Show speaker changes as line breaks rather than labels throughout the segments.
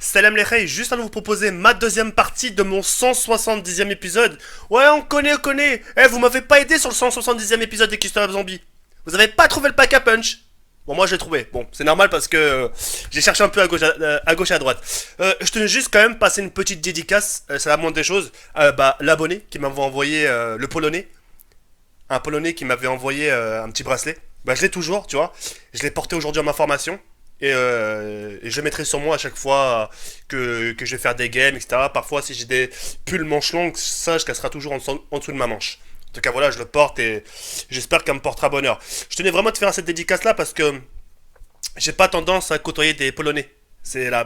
Salam les Rey, juste à vous proposer ma deuxième partie de mon 170e épisode. Ouais, on connaît. Eh, vous m'avez pas aidé sur le 170e épisode des Killer Zombie. Vous avez pas trouvé le pack à punch. Bon, moi je l'ai trouvé. Bon, c'est normal parce que j'ai cherché un peu à gauche et à droite. Je tenais juste quand même passer une petite dédicace, c'est la moindre des choses. L'abonné qui m'avait envoyé le polonais. Un polonais qui m'avait envoyé un petit bracelet. Bah, je l'ai toujours, tu vois. Je l'ai porté aujourd'hui à ma formation. Et je le mettrai sur moi à chaque fois que je vais faire des games, etc. Parfois, si j'ai des pulls manches longues, sache qu'elle sera toujours en dessous de ma manche. En tout cas, voilà, je le porte et j'espère qu'elle me portera bonheur. Je tenais vraiment de faire cette dédicace-là parce que j'ai pas tendance à côtoyer des Polonais. C'est la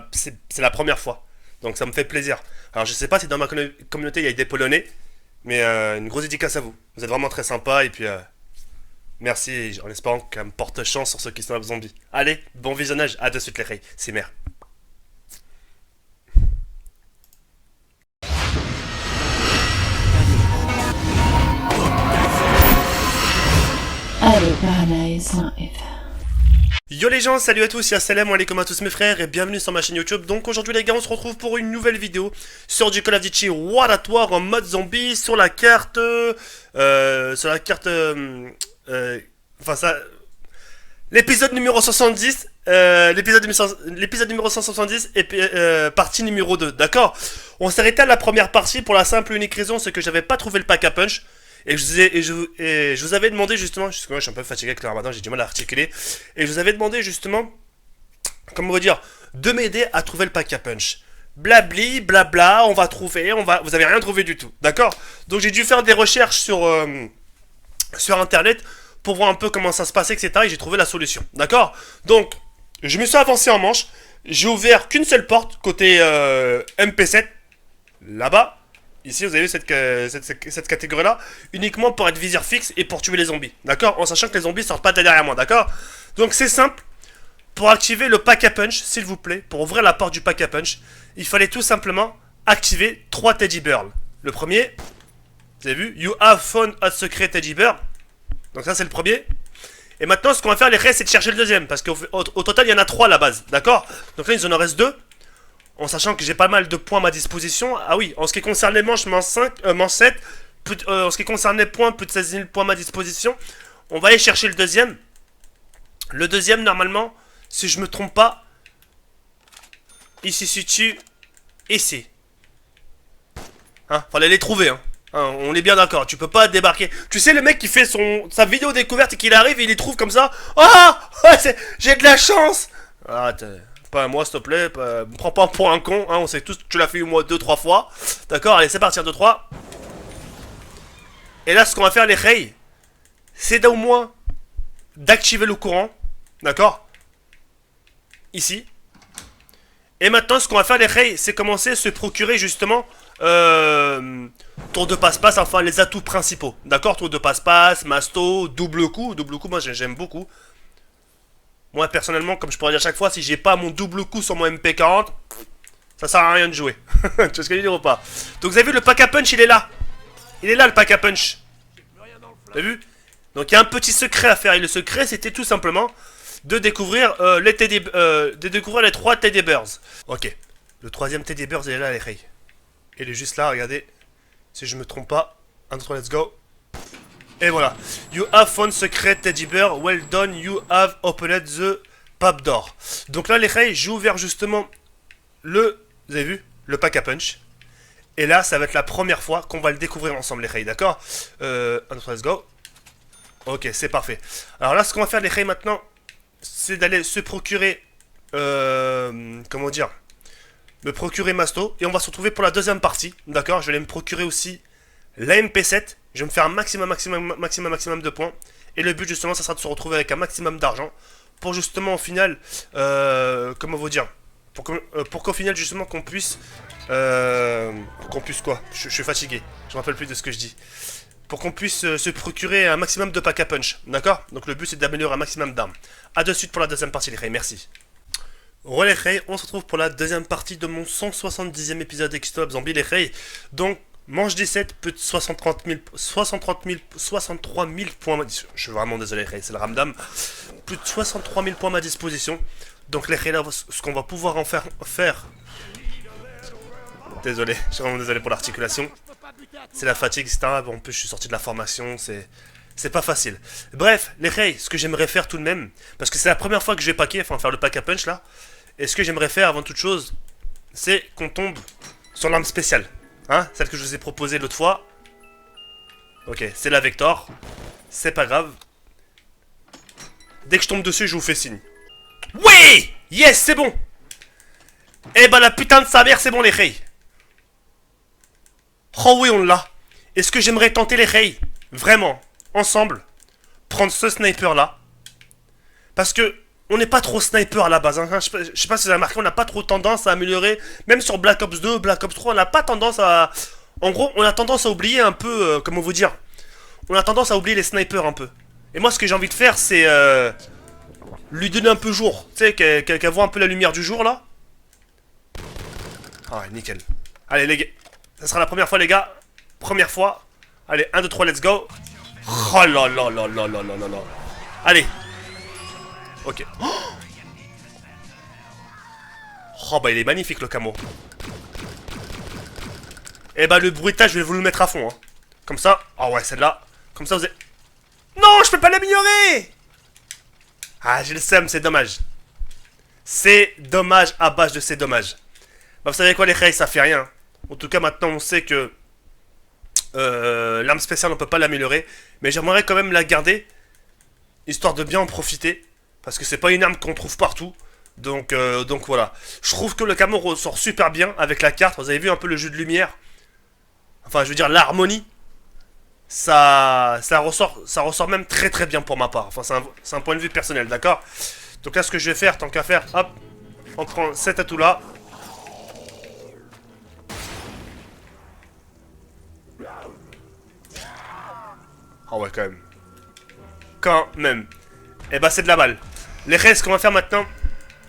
première fois. Donc ça me fait plaisir. Alors, je sais pas si dans ma communauté il y a des Polonais, mais une grosse dédicace à vous. Vous êtes vraiment très sympa et puis merci, en espérant qu'elle me porte chance sur ceux qui sont zombies. Allez, bon visionnage, à de suite les rays, c'est mère.
Allez, Paradise.fr.
Yo les gens, salut à tous, salam alaikum à tous mes frères et bienvenue sur ma chaîne YouTube. Donc aujourd'hui les gars, on se retrouve pour une nouvelle vidéo sur du Call of Duty World at War en mode zombie sur la carte... enfin ça... L'épisode numéro 70, l'épisode numéro 170 et partie numéro 2, d'accord. On s'est arrêté à la première partie pour la simple et unique raison, c'est que j'avais pas trouvé le pack à punch. Et je vous avais demandé justement, parce que moi je suis un peu fatigué avec le ramadan, j'ai du mal à articuler. Et je vous avais demandé justement, comment on va dire, de m'aider à trouver le pack à punch. Blabli, blabla, on va trouver, vous avez rien trouvé du tout, d'accord. Donc j'ai dû faire des recherches sur internet pour voir un peu comment ça se passait, etc. Et j'ai trouvé la solution, d'accord. Donc, je me suis avancé en manche, j'ai ouvert qu'une seule porte, côté MP7, là-bas. Ici, vous avez vu cette catégorie-là, uniquement pour être viseur fixe et pour tuer les zombies, d'accord. En sachant que les zombies sortent pas de derrière moi, d'accord. Donc c'est simple, pour activer le pack à punch, s'il vous plaît, pour ouvrir la porte du pack à punch, il fallait tout simplement activer 3 Teddy Bears. Le premier, vous avez vu, You have found a secret Teddy Bear. Donc ça c'est le premier. Et maintenant ce qu'on va faire les restes c'est de chercher le deuxième. Parce qu'au total il y en a 3 à la base. D'accord. Donc là il en reste 2. En sachant que j'ai pas mal de points à ma disposition. Ah oui, en ce qui concerne les manches, manche 7. En ce qui concerne les points, plus de 16 000 points à ma disposition. On va aller chercher le deuxième. Le deuxième normalement, si je me trompe pas, il se situe ici. Hein, fallait les trouver hein. On est bien d'accord, tu peux pas débarquer. Tu sais le mec qui fait sa vidéo découverte et qu'il arrive et il les trouve comme ça. Ah ouais, j'ai de la chance. Ah, pas moi s'il te plaît, me prends pas pour un con, hein, on sait tous que tu l'as fait au moins 2-3 fois. D'accord, allez c'est parti, 2-3. Et là ce qu'on va faire les rays, c'est au moins d'activer le courant. D'accord. Ici. Et maintenant ce qu'on va faire les rays, c'est commencer à se procurer justement tour de passe-passe, enfin les atouts principaux. D'accord, tour de passe-passe, masto, double coup, moi j'aime beaucoup. Moi personnellement, comme je pourrais dire à chaque fois, si j'ai pas mon double coup sur mon MP40, ça sert à rien de jouer. Tu vois ce que je veux dire ou pas? Donc vous avez vu le pack à punch, il est là. Il est là le pack à punch. Vous avez vu? Donc il y a un petit secret à faire. Et le secret c'était tout simplement de découvrir les 3 Teddy Bears. Ok. Le troisième Teddy Bears il est là les rays. Il est juste là, regardez. Si je me trompe pas. 1, 2, 3, let's go. Et voilà. You have found secret Teddy Bear. Well done, you have opened the pub door. Donc là, les rays, j'ai ouvert justement vous avez vu, le pack à punch. Et là, ça va être la première fois qu'on va le découvrir ensemble, les rays, d'accord. 1, 2, 3, let's go. Ok, c'est parfait. Alors là, ce qu'on va faire, les rays, maintenant, c'est d'aller se procurer... comment dire, me procurer Masto et on va se retrouver pour la deuxième partie, d'accord. Je vais aller me procurer aussi la MP7, je vais me faire un maximum de points et le but justement ça sera de se retrouver avec un maximum d'argent pour justement au final comment vous dire, pour qu'au final justement qu'on puisse quoi, je suis fatigué, je me rappelle plus de ce que je dis, pour qu'on puisse se procurer un maximum de pack à punch, d'accord. Donc le but c'est d'améliorer un maximum d'armes. A de suite pour la deuxième partie les rays, merci. Relais Ray, on se retrouve pour la deuxième partie de mon 170e épisode d'Extop Zombie les Ray. Donc, manche 17, plus de 63 000 points. Je suis vraiment désolé, Ray, c'est le ramdam. Plus de 63 000 points à ma disposition. Donc les là, ce qu'on va pouvoir en faire... Désolé, je suis vraiment désolé pour l'articulation. C'est la fatigue, etc. Bon, en plus, je suis sorti de la formation, c'est pas facile. Bref, les rails, ce que j'aimerais faire tout de même, parce que c'est la première fois que je vais packer, enfin faire le pack à punch là, et ce que j'aimerais faire avant toute chose, c'est qu'on tombe sur l'arme spéciale. Hein, celle que je vous ai proposée l'autre fois. Ok, c'est la Vector. C'est pas grave. Dès que je tombe dessus, je vous fais signe. Oui! Yes, c'est bon! Eh ben la putain de sa mère, c'est bon les rails. Oh oui, on l'a. Est-ce que j'aimerais tenter les rails? Vraiment, ensemble, prendre ce sniper là. Parce que on n'est pas trop sniper à la base. Hein. Je sais pas si vous avez remarqué, on n'a pas trop tendance à améliorer. Même sur Black Ops 2, Black Ops 3, on n'a pas tendance à... En gros, on a tendance à oublier un peu... comment vous dire? On a tendance à oublier les snipers un peu. Et moi, ce que j'ai envie de faire, c'est... lui donner un peu jour. Tu sais, qu'elle voit un peu la lumière du jour, là. Ah ouais, nickel. Allez, les gars. Ça sera la première fois, les gars. Première fois. Allez, 1, 2, 3, let's go. Oh là là là là là là là là. Allez. Ok. Oh bah il est magnifique le camo. Et bah le bruitage je vais vous le mettre à fond hein. Comme ça. Ah ouais celle-là. Comme ça vous êtes... Non je peux pas l'améliorer. Ah j'ai le seum c'est dommage. C'est dommage à base de c'est dommage. Bah vous savez quoi les rails ça fait rien. En tout cas maintenant on sait que l'arme spéciale on peut pas l'améliorer. Mais j'aimerais quand même la garder. Histoire de bien en profiter. Parce que c'est pas une arme qu'on trouve partout. Donc voilà. Je trouve que le camo ressort super bien avec la carte. Vous avez vu un peu le jeu de lumière. Enfin, je veux dire, l'harmonie. Ça ressort même très très bien pour ma part. Enfin, c'est un point de vue personnel, d'accord? Donc là, ce que je vais faire, tant qu'à faire, hop. On prend cet atout-là. Ah ouais, quand même. Quand même. Et bah, c'est de la balle. Les restes, ce qu'on va faire maintenant,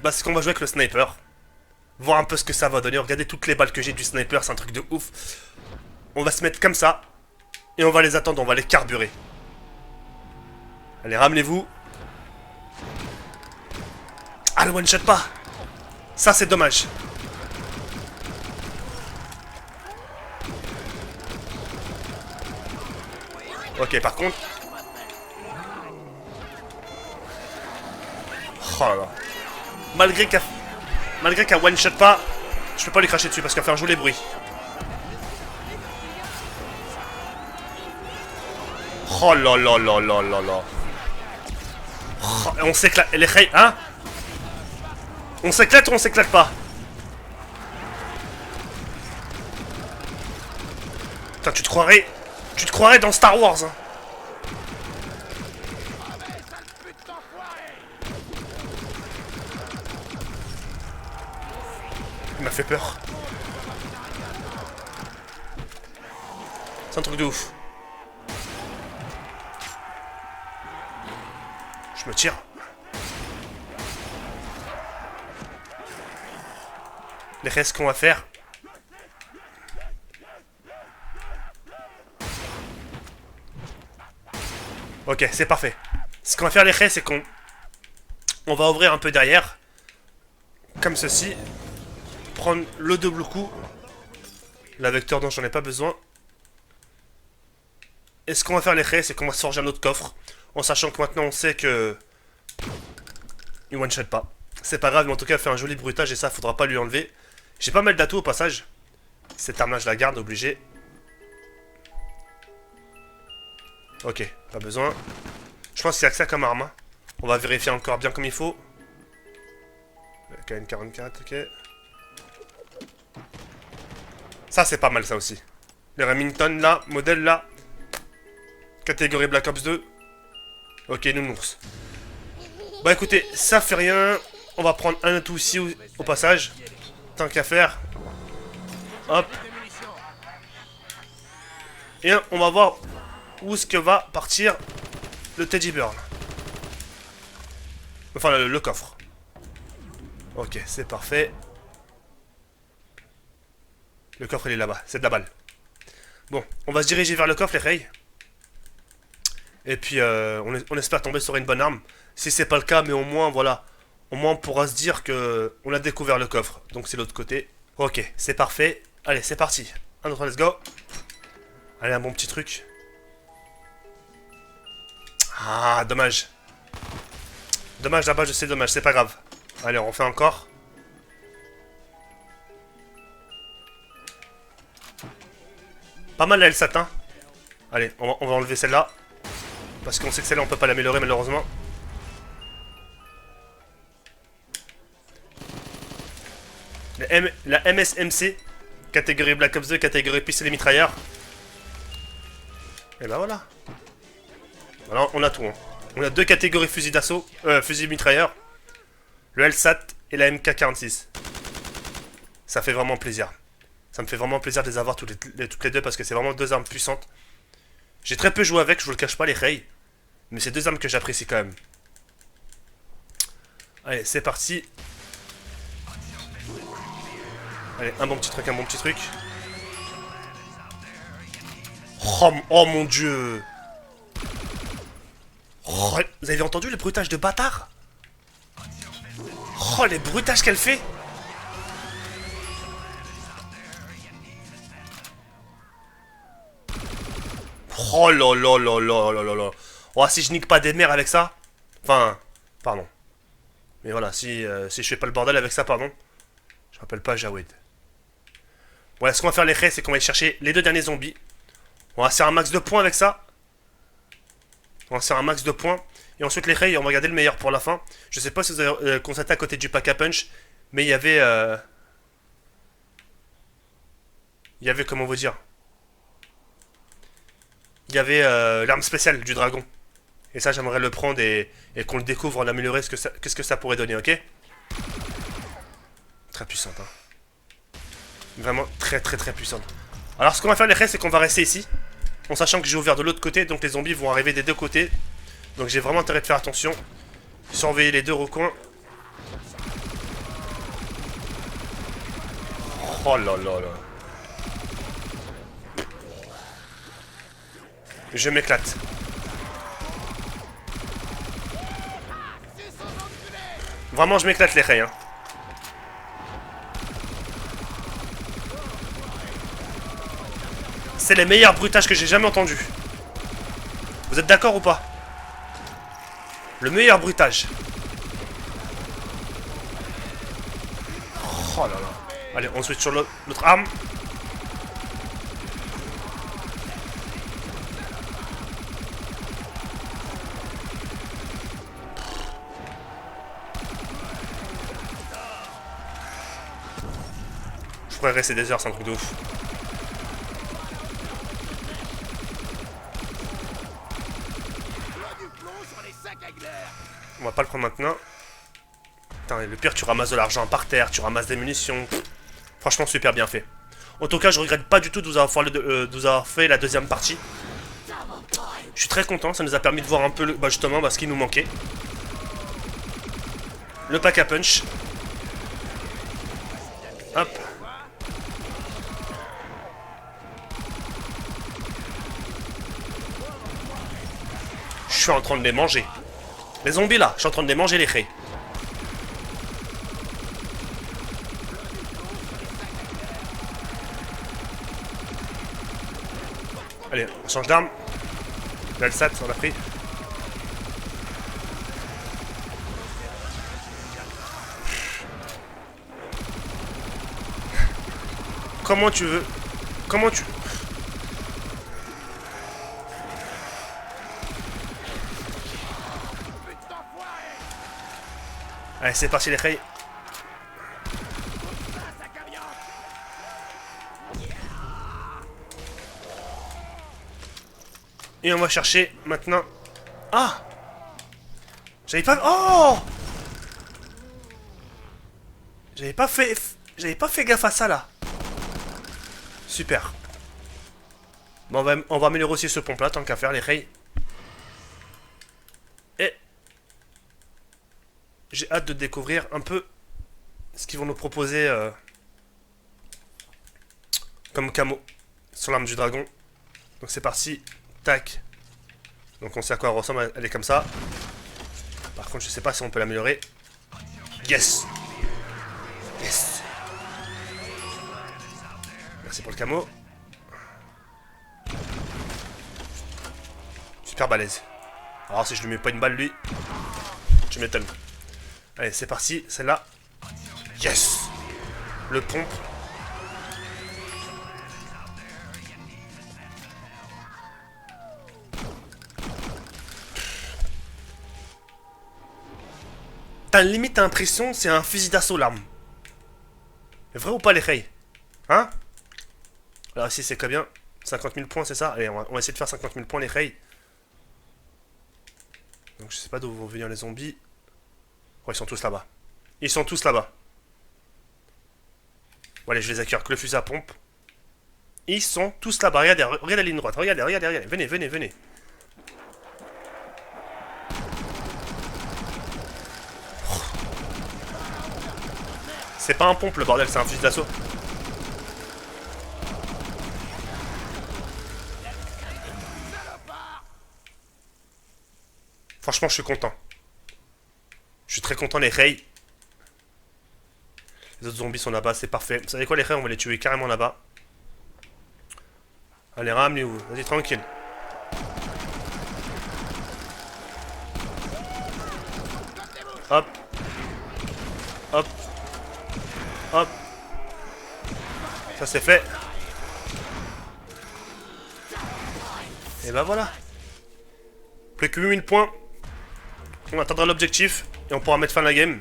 bah, c'est qu'on va jouer avec le sniper. Voir un peu ce que ça va donner. Regardez toutes les balles que j'ai du sniper, c'est un truc de ouf. On va se mettre comme ça. Et on va les attendre, on va les carburer. Allez, ramenez-vous. Ah, le one-shot pas. Ça, c'est dommage. Ok, par contre... Oh là là. Malgré qu'un one shot pas, je peux pas lui cracher dessus parce qu'elle va faire jouer les bruits. Oh là là là là là là. Oh, on s'éclate. Les rails, hein? On s'éclate ou on s'éclate pas? Putain, tu te croirais dans Star Wars, hein. Il m'a fait peur. C'est un truc de ouf. Je me tire. Les restes qu'on va faire. Ok, c'est parfait. Ce qu'on va faire les restes, c'est qu'on va ouvrir un peu derrière. Comme ceci. Prendre le double coup. La Vector dont j'en ai pas besoin. Et ce qu'on va faire les restes, c'est qu'on va se forger un autre coffre. En sachant que maintenant on sait que... il one shot pas. C'est pas grave, mais en tout cas, elle fait un joli bruitage et ça, faudra pas lui enlever. J'ai pas mal d'atouts au passage. Cette arme-là, je la garde, obligé. Ok, pas besoin. Je pense qu'il y a que ça comme arme. Hein. On va vérifier encore bien comme il faut. KN44, ok. Ça, c'est pas mal, ça aussi. Le Remington, là, modèle, là. Catégorie Black Ops 2. Ok, nounours. Bah écoutez, ça fait rien. On va prendre un atout aussi au passage. Tant qu'à faire. Hop. Et on va voir où est-ce que va partir le Teddy Bear. Enfin, le coffre. Ok, c'est parfait. Le coffre, il est là-bas. C'est de la balle. Bon, on va se diriger vers le coffre, les rails. Et puis, on espère tomber sur une bonne arme. Si c'est pas le cas, mais au moins, voilà. Au moins on pourra se dire que on a découvert le coffre. Donc c'est l'autre côté. Ok, c'est parfait. Allez, c'est parti. Un autre, let's go. Allez, un bon petit truc. Ah, dommage. Dommage là-bas, je sais, dommage, c'est pas grave. Allez, on refait encore. Pas mal la LSAT, hein. Allez, on va enlever celle-là. Parce qu'on sait que celle-là, on peut pas l'améliorer, malheureusement. La MSMC, catégorie Black Ops 2, catégorie pistolet mitrailleur. Et ben voilà. Alors, on a tout, hein. On a deux catégories fusil d'assaut, fusil mitrailleur. Le LSAT et la MK46. Ça fait vraiment plaisir. Ça me fait vraiment plaisir de les avoir toutes les deux parce que c'est vraiment deux armes puissantes. J'ai très peu joué avec, je vous le cache pas, les Rey. Mais c'est deux armes que j'apprécie quand même. Allez, c'est parti. Allez, un bon petit truc, un bon petit truc. Oh mon dieu. Oh, vous avez entendu le bruitage de bâtard? Oh, les bruitages qu'elle fait. Oh là là là là là là là. Oh, si je nique pas des mers avec ça. Enfin, pardon. Mais voilà, si je fais pas le bordel avec ça, pardon. Je rappelle pas Jawed. Voilà, ce qu'on va faire les Rey, c'est qu'on va aller chercher les deux derniers zombies. On va faire un max de points avec ça. On va faire un max de points. Et ensuite les Rey, on va regarder le meilleur pour la fin. Je sais pas si vous avez constaté à côté du pack à punch. Mais il y avait... Il y avait, comment vous dire, il y avait l'arme spéciale du dragon. Et ça, j'aimerais le prendre et qu'on le découvre, l'améliorer, qu'est-ce que ça pourrait donner, ok? Très puissante, hein. Vraiment très très très puissante. Alors, ce qu'on va faire, les Rey, c'est qu'on va rester ici. En sachant que j'ai ouvert de l'autre côté, donc les zombies vont arriver des deux côtés. Donc j'ai vraiment intérêt de faire attention. Surveiller les deux recoins. Oh là là là. Je m'éclate. Vraiment, je m'éclate les Rey, hein. C'est les meilleurs bruitages que j'ai jamais entendus. Vous êtes d'accord ou pas? Le meilleur bruitage. Oh là là. Allez, on switch sur l'autre arme. Je pourrais rester des heures, c'est un truc de ouf. On va pas le prendre maintenant. Putain, le pire, tu ramasses de l'argent par terre, tu ramasses des munitions. Franchement, super bien fait. En tout cas, je regrette pas du tout de vous avoir fait la deuxième partie. Je suis très content, ça nous a permis de voir un peu justement ce qui nous manquait. Le pack à punch. Hop. Je suis en train de les manger. Les zombies là, je suis en train de les manger les Rey. Allez, on change d'arme. L'Alsat, on a pris. Comment tu veux? Comment tu... Allez, c'est parti les Rey. Et on va chercher maintenant... Ah! J'avais pas... Oh! J'avais pas fait gaffe à ça là. Super. Bon, on va améliorer aussi ce pompe là, tant qu'à faire les Rey. Et... j'ai hâte de découvrir un peu ce qu'ils vont nous proposer comme camo sur l'arme du dragon. Donc c'est parti. Tac. Donc on sait à quoi elle ressemble, elle est comme ça. Par contre je sais pas si on peut l'améliorer. Yes. Yes. Merci pour le camo. Super balèze. Alors si je lui mets pas une balle lui, tu m'étonnes. Allez, c'est parti, celle-là. Yes. Le pompe. T'as limite l'impression c'est un fusil d'assaut l'arme. Vrai ou pas les rails? Hein? Alors ici c'est combien? 50 000 points c'est ça? Allez on va essayer de faire 50 000 points les rails. Donc je sais pas d'où vont venir les zombies. Oh ils sont tous là-bas. Ils sont tous là-bas. Bon allez je vais les accueillir que le fusil à pompe. Ils sont tous là-bas. Regardez, regardez la ligne droite. Regardez, regardez, regardez. Venez, venez, venez. C'est pas un pompe le bordel, c'est un fusil d'assaut. Franchement, je suis content. Je suis très content, les rails. Les autres zombies sont là-bas, c'est parfait. Vous savez quoi, les rails, on va les tuer carrément là-bas. Allez, ramenez-vous. Vas-y, tranquille. Hop. Hop. Hop. Ça c'est fait. Et bah voilà. Plus que 8000 points. On atteindra l'objectif et on pourra mettre fin à la game.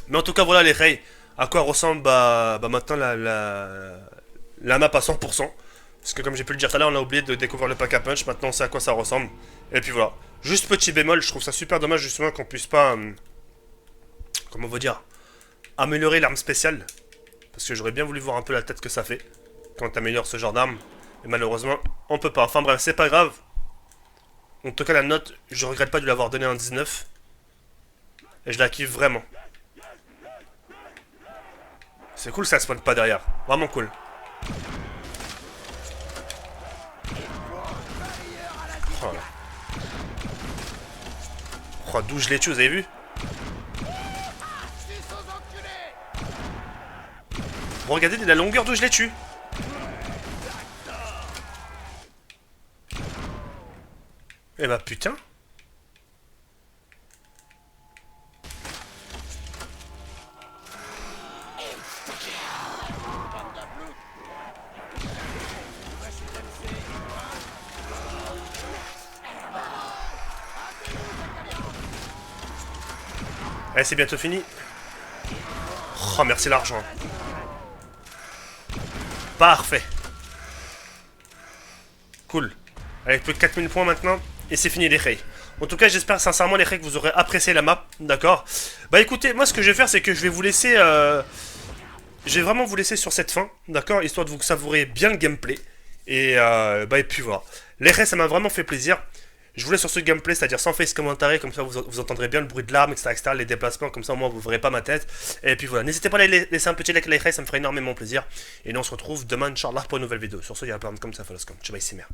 Mais en tout cas voilà les rails. À quoi ressemble maintenant la map à 100%. Parce que comme j'ai pu le dire tout à l'heure, on a oublié de découvrir le pack à punch. Maintenant on sait à quoi ça ressemble. Et puis voilà. Juste petit bémol, je trouve ça super dommage justement qu'on puisse pas... comment on va dire, améliorer l'arme spéciale. Parce que j'aurais bien voulu voir un peu la tête que ça fait quand t'améliores ce genre d'arme. Et malheureusement, on peut pas. Enfin bref, c'est pas grave. En tout cas, la note, je regrette pas de lui avoir donné un 19. Et je la kiffe vraiment. C'est cool, ça spawn pas derrière. Vraiment cool. Oh là. Oh, d'où je l'ai tué, vous avez vu? Regardez la longueur d'où je les tue. Eh bah putain. Allez, c'est bientôt fini. Oh, merci l'argent. Parfait. Cool. Avec plus de 4000 points maintenant. Et c'est fini les rays. En tout cas, j'espère sincèrement les rays que vous aurez apprécié la map. D'accord. Bah écoutez, moi ce que je vais faire, c'est que je vais vous laisser... je vais vraiment vous laisser sur cette fin. D'accord. Histoire de vous savourer bien le gameplay. Et puis voilà. Les rays, ça m'a vraiment fait plaisir. Je vous laisse sur ce gameplay, c'est-à-dire sans face commentary, comme ça vous entendrez bien le bruit de l'arme, etc., les déplacements, comme ça au moins vous ne verrez pas ma tête. Et puis voilà, n'hésitez pas à laisser un petit like, les rays, ça me ferait énormément plaisir. Et nous on se retrouve demain, Inch'Allah, pour une nouvelle vidéo. Sur ce, il y a un peu comme ça, Foloscom. Ciao, bye, c'est merde.